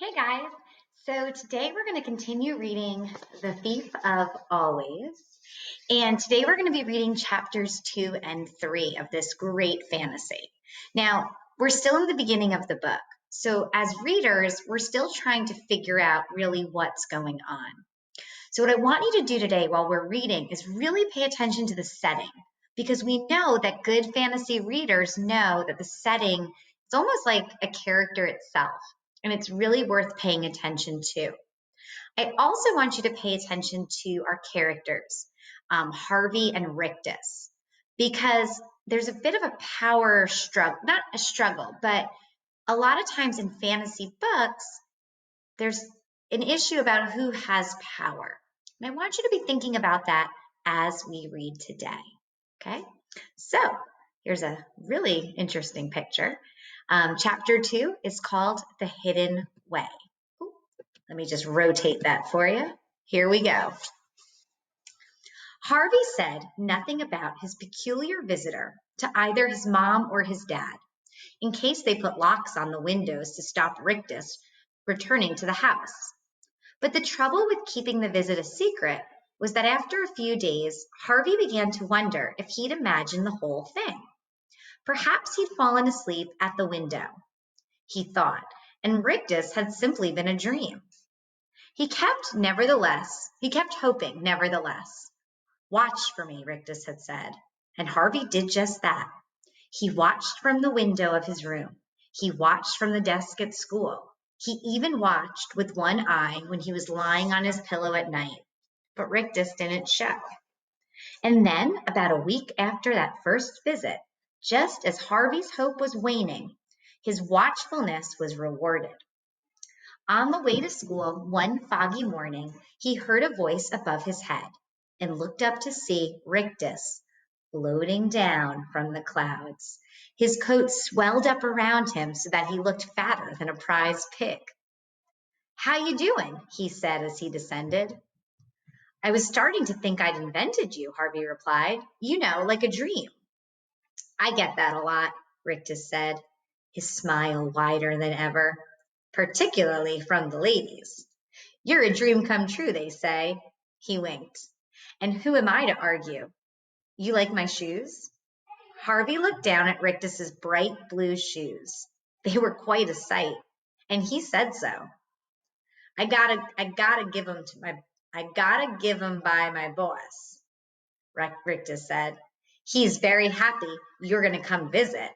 Hey guys! So today we're going to continue reading The Thief of Always. And today we're going to be reading chapters 2 and 3 of this great fantasy. Now, we're still in the beginning of the book. So as readers, we're still trying to figure out really what's going on. So what I want you to do today while we're reading is really pay attention to the setting, because we know that good fantasy readers know that the setting is almost like a character itself, and it's really worth paying attention to. I also want you to pay attention to our characters, Harvey and Rictus, because there's a bit of a power struggle, not a struggle, but a lot of times in fantasy books, there's an issue about who has power. And I want you to be thinking about that as we read today. Okay, so here's a really interesting picture. Chapter 2 is called The Hidden Way. Ooh, let me just rotate that for you. Here we go. Harvey said nothing about his peculiar visitor to either his mom or his dad, in case they put locks on the windows to stop Rictus returning to the house. But the trouble with keeping the visit a secret was that after a few days, Harvey began to wonder if he'd imagined the whole thing. Perhaps he'd fallen asleep at the window, he thought, and Rictus had simply been a dream. He kept hoping, nevertheless. Watch for me, Rictus had said, and Harvey did just that. He watched from the window of his room. He watched from the desk at school. He even watched with one eye when he was lying on his pillow at night, but Rictus didn't show. And then, about a week after that first visit, just as Harvey's hope was waning, his watchfulness was rewarded. On the way to school one foggy morning, he heard a voice above his head and looked up to see Rictus floating down from the clouds. His coat swelled up around him so that he looked fatter than a prize pig. "How you doing?" he said as he descended. "I was starting to think I'd invented you," Harvey replied. "You know, like a dream." "I get that a lot," Rictus said, his smile wider than ever, "particularly from the ladies. You're a dream come true, they say." He winked. "And who am I to argue? You like my shoes?" Harvey looked down at Rictus's bright blue shoes. They were quite a sight, and he said so. I gotta give 'em by my boss," Rictus said. "He's very happy you're gonna come visit.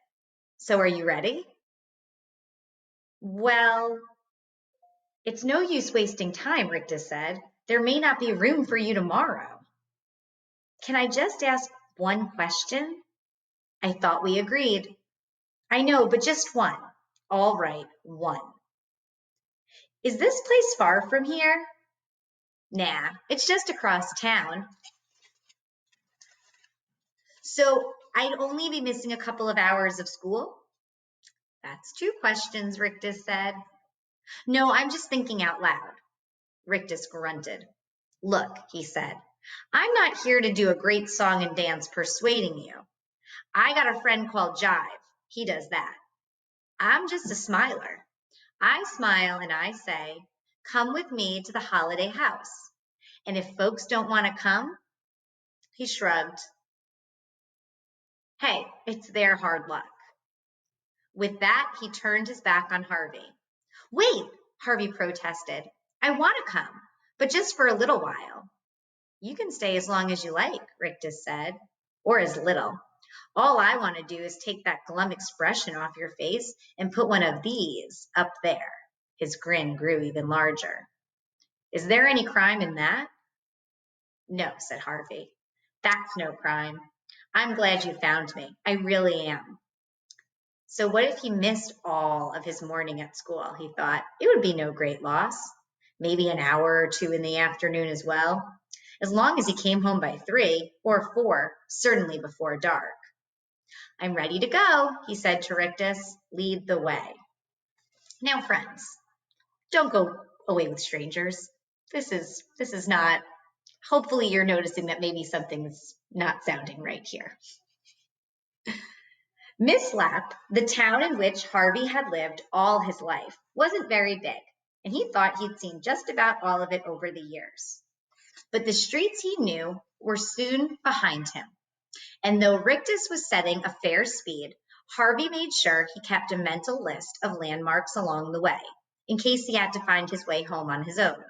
So are you ready?" "Well, it's no use wasting time," Rictus said. "There may not be room for you tomorrow." "Can I just ask one question?" "I thought we agreed." "I know, but just one." "All right, one." "Is this place far from here?" "Nah, it's just across town." "So I'd only be missing a couple of hours of school?" "That's two questions," Rictus said. "No, I'm just thinking out loud." Rictus grunted. "Look," he said, "I'm not here to do a great song and dance persuading you. I got a friend called Jive. He does that. I'm just a smiler. I smile and I say, 'Come with me to the holiday house.' And if folks don't want to come," he shrugged, "hey, it's their hard luck." With that, he turned his back on Harvey. "Wait," Harvey protested. "I want to come, but just for a little while." "You can stay as long as you like," Rictus said, "or as little. All I want to do is take that glum expression off your face and put one of these up there." His grin grew even larger. "Is there any crime in that?" "No," said Harvey. "That's no crime. I'm glad you found me. I really am." So what if he missed all of his morning at school? He thought. It would be no great loss. Maybe an hour or two in the afternoon as well. As long as he came home by 3 or 4, certainly before dark. "I'm ready to go," he said to Rictus. "Lead the way." Now, friends, don't go away with strangers. This is not, hopefully you're noticing that maybe something's not sounding right here. Miss Lapp, the town in which Harvey had lived all his life, wasn't very big. and he thought he'd seen just about all of it over the years. But the streets he knew were soon behind him, and though Rictus was setting a fair speed, Harvey made sure he kept a mental list of landmarks along the way, in case he had to find his way home on his own.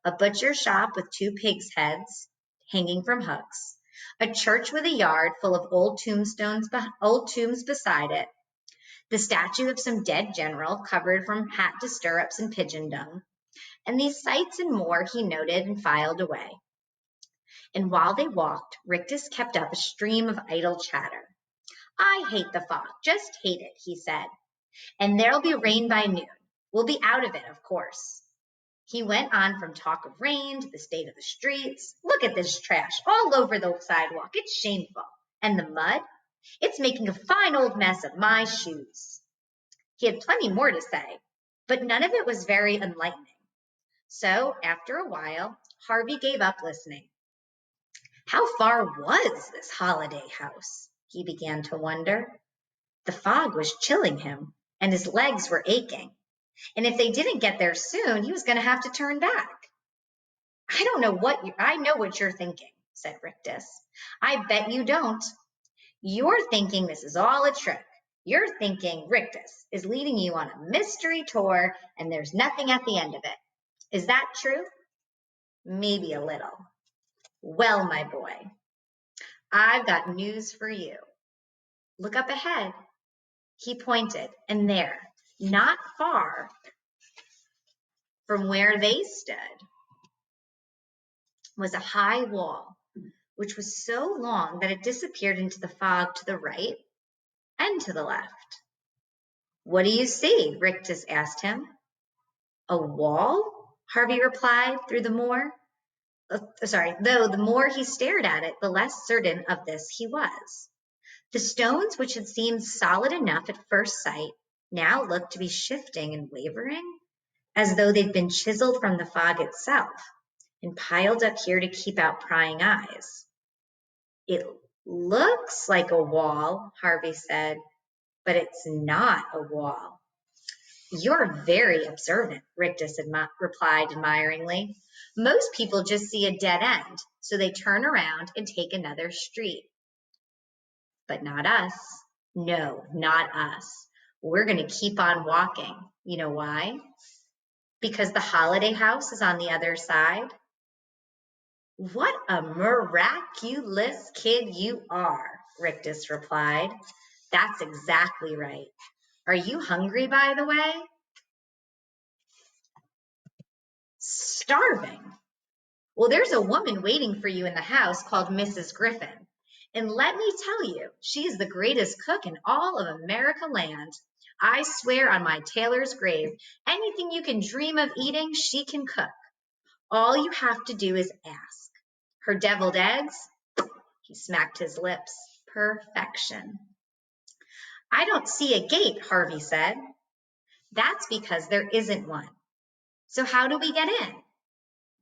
A butcher shop with 2 pigs' heads hanging from hooks, a church with a yard full of old tombs beside it, the statue of some dead general covered from hat to stirrups and pigeon dung, and these sights and more he noted and filed away. And while they walked, Rictus kept up a stream of idle chatter. I hate the fog, just hate it, he said. And there'll be rain by noon. We'll be out of it, of course. He went on from talk of rain to the state of the streets. Look at this trash all over the sidewalk. It's shameful. And the mud? It's making a fine old mess of my shoes. He had plenty more to say, but none of it was very enlightening. So, after a while, Harvey gave up listening. How far was this holiday house? He began to wonder. The fog was chilling him, and his legs were aching. And if they didn't get there soon, he was going to have to turn back. I know what you're thinking, said Rictus. I bet you don't. You're thinking this is all a trick. You're thinking Rictus is leading you on a mystery tour and there's nothing at the end of it. Is that true? Maybe a little. Well, my boy, I've got news for you. Look up ahead. He pointed, and there, not far from where they stood, was a high wall, which was so long that it disappeared into the fog to the right and to the left. What do you see? Rictus asked him. A wall? Harvey replied through the more. Though the more he stared at it, the less certain of this he was. The stones, which had seemed solid enough at first sight, now looked to be shifting and wavering, as though they'd been chiseled from the fog itself and piled up here to keep out prying eyes. It looks like a wall, Harvey said, but it's not a wall. You're very observant, Rictus replied admiringly. Most people just see a dead end, so they turn around and take another street. But not us. No, not us. We're going to keep on walking. You know why? Because the holiday house is on the other side. What a miraculous kid you are, Rictus replied. That's exactly right. Are you hungry, by the way? Starving. Well, there's a woman waiting for you in the house called Mrs. Griffin. And let me tell you, she is the greatest cook in all of America land. I swear on my tailor's grave, anything you can dream of eating, she can cook. All you have to do is ask. Her deviled eggs? He smacked his lips. Perfection. I don't see a gate, Harvey said. That's because there isn't one. So how do we get in?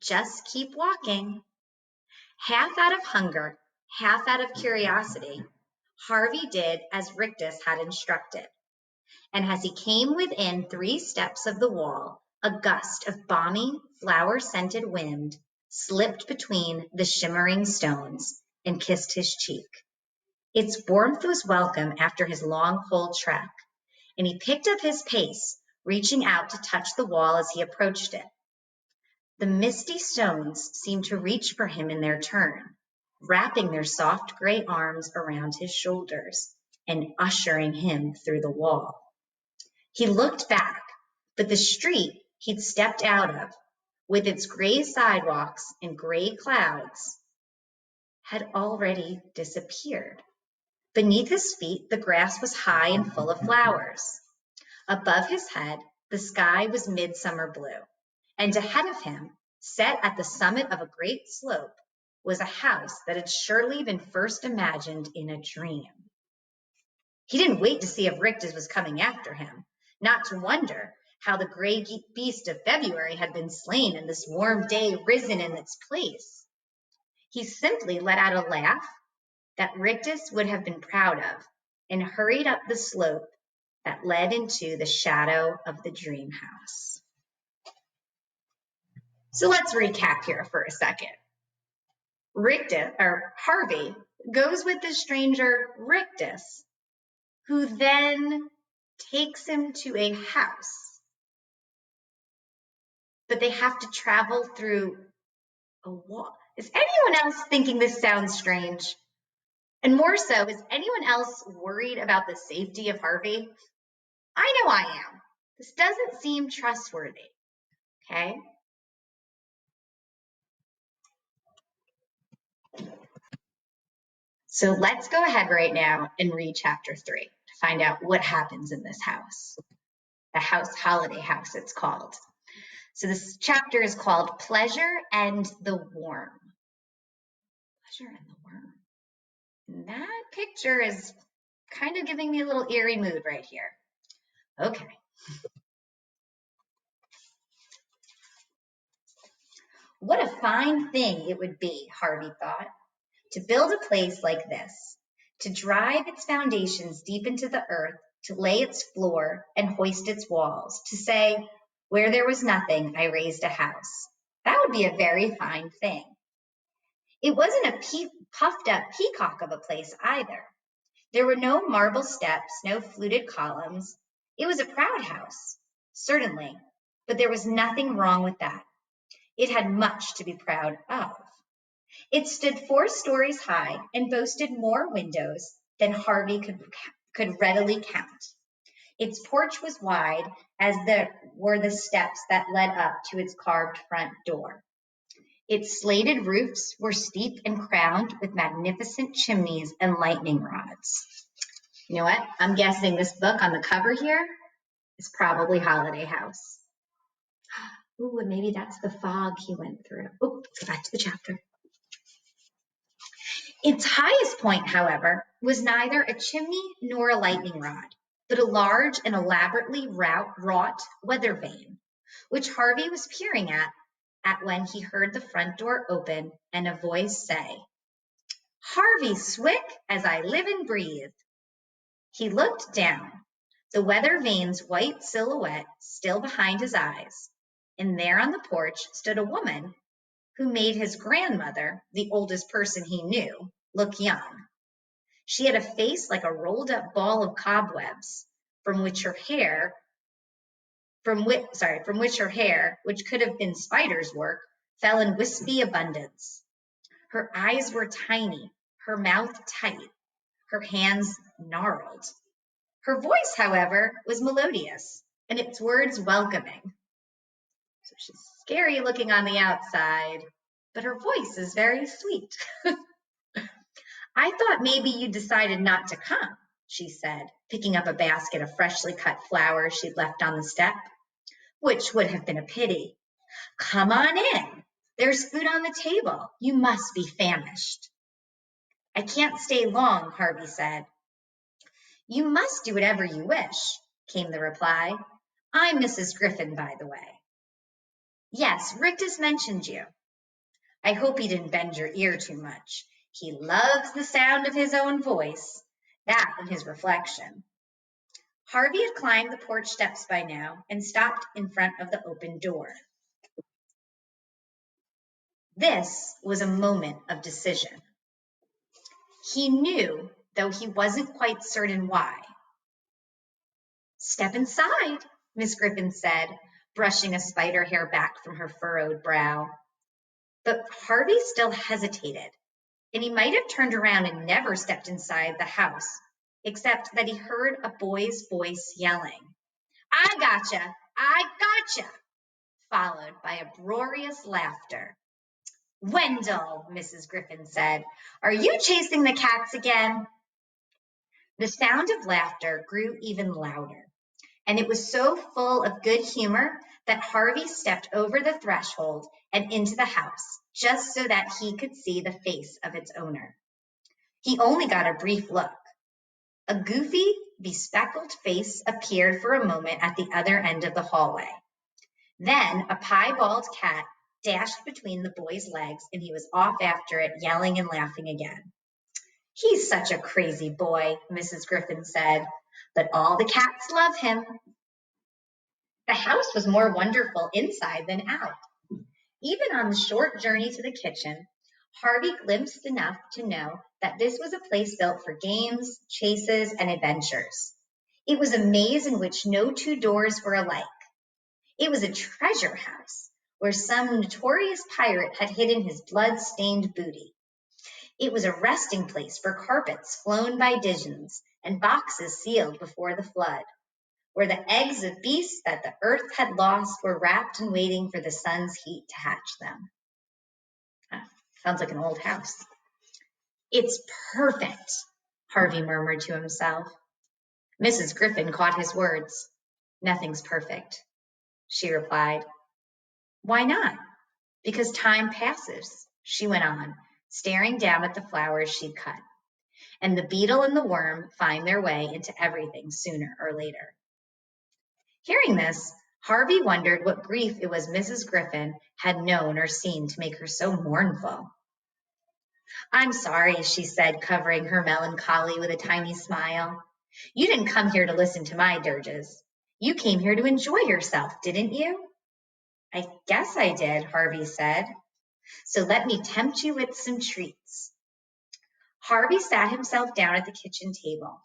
Just keep walking. Half out of hunger, half out of curiosity, Harvey did as Rictus had instructed. And as he came within 3 steps of the wall, a gust of balmy, flower-scented wind slipped between the shimmering stones and kissed his cheek. Its warmth was welcome after his long, cold trek, and he picked up his pace, reaching out to touch the wall as he approached it. The misty stones seemed to reach for him in their turn, wrapping their soft gray arms around his shoulders and ushering him through the wall. He looked back, but the street he'd stepped out of, with its gray sidewalks and gray clouds, had already disappeared. Beneath his feet, the grass was high and full of flowers. Above his head, the sky was midsummer blue, and ahead of him, set at the summit of a great slope, was a house that had surely been first imagined in a dream. He didn't wait to see if Rictus was coming after him, not to wonder how the gray beast of February had been slain and this warm day risen in its place. He simply let out a laugh that Rictus would have been proud of and hurried up the slope that led into the shadow of the dream house. So let's recap here for a second. Harvey goes with the stranger Rictus, who then takes him to a house. But they have to travel through a wall. Is anyone else thinking this sounds strange? And more so, is anyone else worried about the safety of Harvey? I know I am. This doesn't seem trustworthy, okay? So let's go ahead right now and read chapter 3 to find out what happens in this house. The house, Holiday House, it's called. So this chapter is called Pleasure and the Worm. Pleasure and the Worm. And that picture is kind of giving me a little eerie mood right here. Okay. What a fine thing it would be, Harvey thought, to build a place like this, to drive its foundations deep into the earth, to lay its floor and hoist its walls, to say, where there was nothing, I raised a house. That would be a very fine thing. It wasn't a puffed up peacock of a place either. There were no marble steps, no fluted columns. It was a proud house, certainly, but there was nothing wrong with that. It had much to be proud of. It stood 4 stories high and boasted more windows than Harvey could readily count. Its porch was wide, as were the steps that led up to its carved front door. Its slated roofs were steep and crowned with magnificent chimneys and lightning rods. You know what? I'm guessing this book on the cover here is probably Holiday House. Ooh, and maybe that's the fog he went through. Oh, let's go back to the chapter. Its highest point, however, was neither a chimney nor a lightning rod, but a large and elaborately wrought weather vane, which Harvey was peering at when he heard the front door open and a voice say, "Harvey Swick, as I live and breathe." He looked down, the weather vane's white silhouette still behind his eyes, and there on the porch stood a woman who made his grandmother, the oldest person he knew, look young. She had a face like a rolled up ball of cobwebs, from which her hair, which could have been spider's work, fell in wispy abundance. Her eyes were tiny, her mouth tight, her hands gnarled. Her voice, however, was melodious, and its words welcoming. So she's scary looking on the outside, but her voice is very sweet. "I thought maybe you decided not to come," she said, picking up a basket of freshly cut flowers she'd left on the step, which would have been a pity. "Come on in. There's food on the table. You must be famished." "I can't stay long," Harvey said. "You must do whatever you wish," came the reply. "I'm Mrs. Griffin, by the way." "Yes, Rictus mentioned you." "I hope he didn't bend your ear too much. He loves the sound of his own voice, that and his reflection." Harvey had climbed the porch steps by now and stopped in front of the open door. This was a moment of decision. He knew, though he wasn't quite certain why. "Step inside," Miss Griffin said, brushing a spider hair back from her furrowed brow. But Harvey still hesitated, and he might have turned around and never stepped inside the house, except that he heard a boy's voice yelling, "I gotcha! I gotcha!" followed by uproarious laughter. "Wendell," Mrs. Griffin said, "are you chasing the cats again?" The sound of laughter grew even louder, and it was so full of good humor that Harvey stepped over the threshold and into the house, just so that he could see the face of its owner. He only got a brief look. A goofy, bespectacled face appeared for a moment at the other end of the hallway. Then a piebald cat dashed between the boy's legs, and he was off after it, yelling and laughing again. "He's such a crazy boy," Mrs. Griffin said, "but all the cats love him." The house was more wonderful inside than out. Even on the short journey to the kitchen, Harvey glimpsed enough to know that this was a place built for games, chases, and adventures. It was a maze in which no two doors were alike. It was a treasure house where some notorious pirate had hidden his blood-stained booty. It was a resting place for carpets flown by Digens and boxes sealed before the flood, where the eggs of beasts that the earth had lost were wrapped and waiting for the sun's heat to hatch them. Sounds like an old house. It's perfect, Harvey murmured to himself. Mrs. Griffin caught his words. Nothing's perfect, she replied. Why not? Because time passes, she went on, staring down at the flowers she'd cut. And the beetle and the worm find their way into everything sooner or later. Hearing this, Harvey wondered what grief it was Mrs. Griffin had known or seen to make her so mournful. I'm sorry, she said, covering her melancholy with a tiny smile. You didn't come here to listen to my dirges. You came here to enjoy yourself, didn't you? I guess I did, Harvey said. So let me tempt you with some treats. Harvey sat himself down at the kitchen table,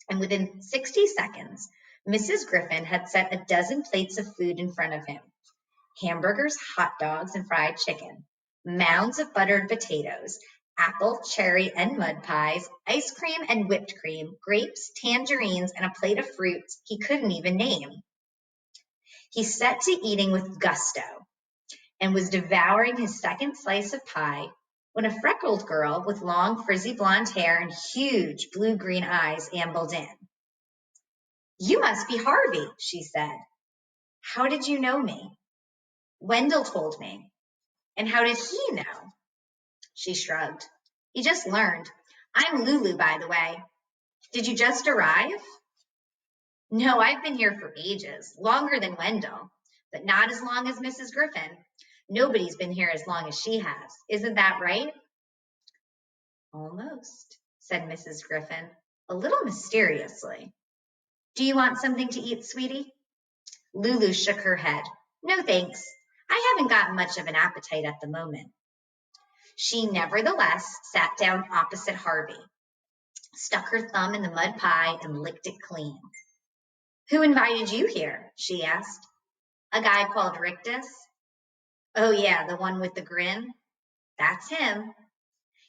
and within 60 seconds, Mrs. Griffin had set a dozen plates of food in front of him. Hamburgers, hot dogs, and fried chicken, mounds of buttered potatoes, apple, cherry, and mud pies, ice cream and whipped cream, grapes, tangerines, and a plate of fruits he couldn't even name. He set to eating with gusto and was devouring his second slice of pie when a freckled girl with long frizzy blonde hair and huge blue-green eyes ambled in. You must be Harvey, she said. How did you know me? Wendell told me. And how did he know? She shrugged. He just learned. I'm Lulu, by the way. Did you just arrive? No, I've been here for ages, longer than Wendell, but not as long as Mrs. Griffin. Nobody's been here as long as she has. Isn't that right? Almost, said Mrs. Griffin, a little mysteriously. Do you want something to eat, sweetie? Lulu shook her head. No, thanks. I haven't got much of an appetite at the moment. She nevertheless sat down opposite Harvey, stuck her thumb in the mud pie, and licked it clean. Who invited you here? She asked. A guy called Rictus. Oh, yeah, the one with the grin? That's him.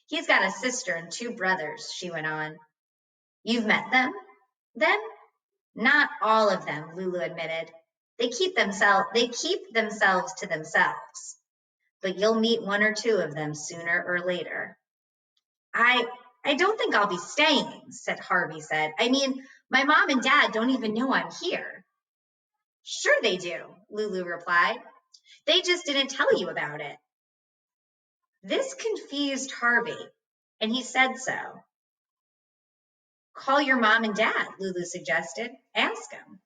He's got a sister and two brothers, she went on. You've met them, then? Not all of them, Lulu admitted. They keep themselves to themselves. But you'll meet one or two of them sooner or later. I don't think I'll be staying, Harvey said. I mean, my mom and dad don't even know I'm here. Sure they do, Lulu replied. They just didn't tell you about it. This confused Harvey, and he said so. Call your mom and dad, Lulu suggested. Ask them.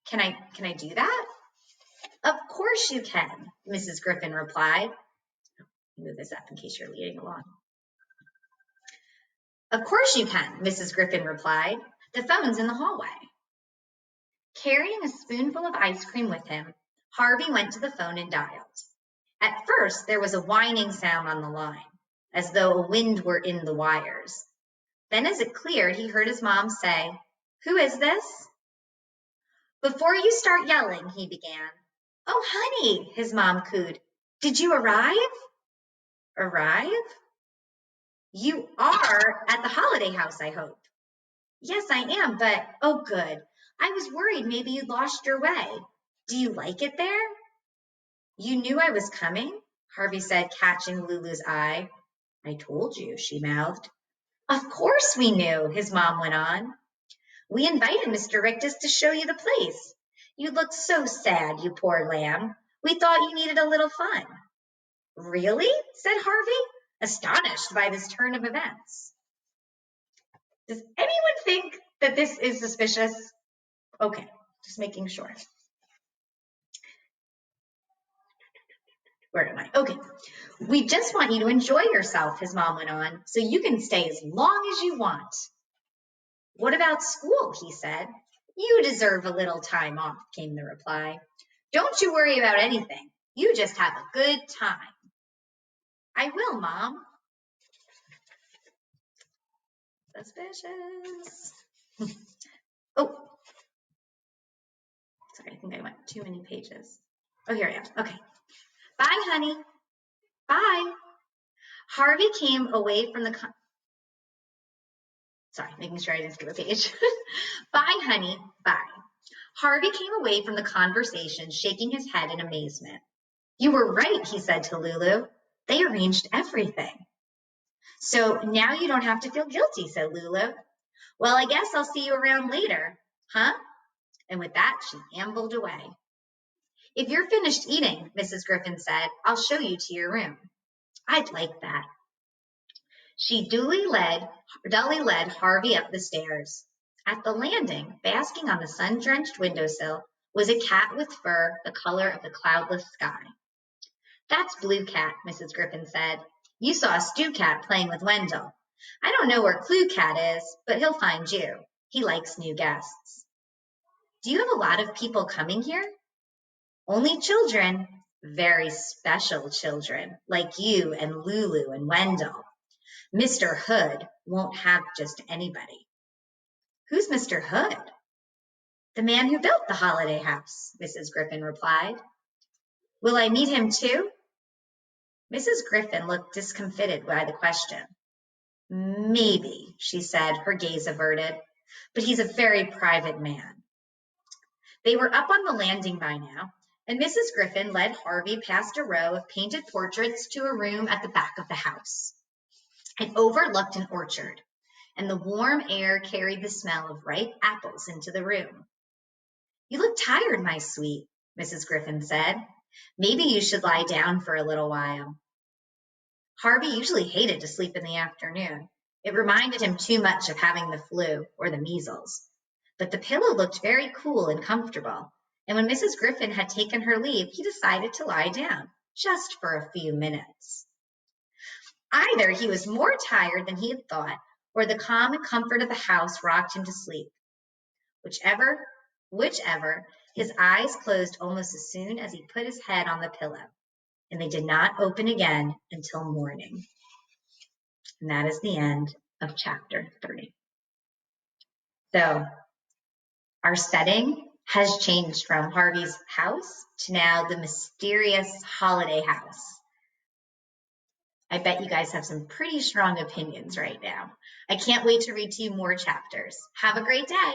Can I do that? Of course you can, Mrs. Griffin replied. Move this up in case you're leading along. Of course you can, Mrs. Griffin replied. The phone's in the hallway. Carrying a spoonful of ice cream with him, Harvey went to the phone and dialed. At first, there was a whining sound on the line, as though a wind were in the wires. Then as it cleared, he heard his mom say, Who is this? Before you start yelling, he began. Oh, honey, his mom cooed. Did you arrive? Arrive? You are at the holiday house, I hope. Yes, I am, but oh, good. I was worried maybe you'd lost your way. Do you like it there? You knew I was coming? Harvey said, catching Lulu's eye. I told you, she mouthed. Of course we knew, his mom went on. We invited Mr. Rictus to show you the place. You looked so sad, you poor lamb. We thought you needed a little fun. Really? Said Harvey, astonished by this turn of events. Does anyone think that this is suspicious? Okay, just making sure. Where am I? Okay. We just want you to enjoy yourself, his mom went on, so you can stay as long as you want. What about school? He said. You deserve a little time off, came the reply. Don't you worry about anything. You just have a good time. I will, Mom. Suspicious. Oh, sorry, I think I went too many pages. Oh, here I am. Okay. Bye, honey. Bye. Harvey came away from the sorry, making sure I didn't skip a page. Bye, honey. Bye. Harvey came away from the conversation shaking his head in amazement. You were right, he said to Lulu. They arranged everything. So now you don't have to feel guilty, said Lulu. Well, I guess I'll see you around later, huh? And with that, she ambled away. If you're finished eating, Mrs. Griffin said, I'll show you to your room. I'd like that. She dully led Harvey up the stairs. At the landing, basking on the sun-drenched windowsill, was a cat with fur the color of the cloudless sky. That's Blue Cat, Mrs. Griffin said. You saw Stew Cat playing with Wendell. I don't know where Clue Cat is, but he'll find you. He likes new guests. Do you have a lot of people coming here? Only children, very special children, like you and Lulu and Wendell. Mr. Hood won't have just anybody. Who's Mr. Hood? The man who built the holiday house, Mrs. Griffin replied. Will I meet him too? Mrs. Griffin looked discomfited by the question. Maybe, she said, her gaze averted, but he's a very private man. They were up on the landing by now, and Mrs. Griffin led Harvey past a row of painted portraits to a room at the back of the house. It overlooked an orchard, and the warm air carried the smell of ripe apples into the room. You look tired, my sweet, Mrs. Griffin said. Maybe you should lie down for a little while. Harvey usually hated to sleep in the afternoon. It reminded him too much of having the flu or the measles. But the pillow looked very cool and comfortable, and when Mrs. Griffin had taken her leave, he decided to lie down, just for a few minutes. Either he was more tired than he had thought, or the calm and comfort of the house rocked him to sleep. Whichever, his eyes closed almost as soon as he put his head on the pillow, and they did not open again until morning. And that is the end of chapter 3. So our setting has changed from Harvey's house to now the mysterious holiday house. I bet you guys have some pretty strong opinions right now. I can't wait to read to you more chapters. Have a great day.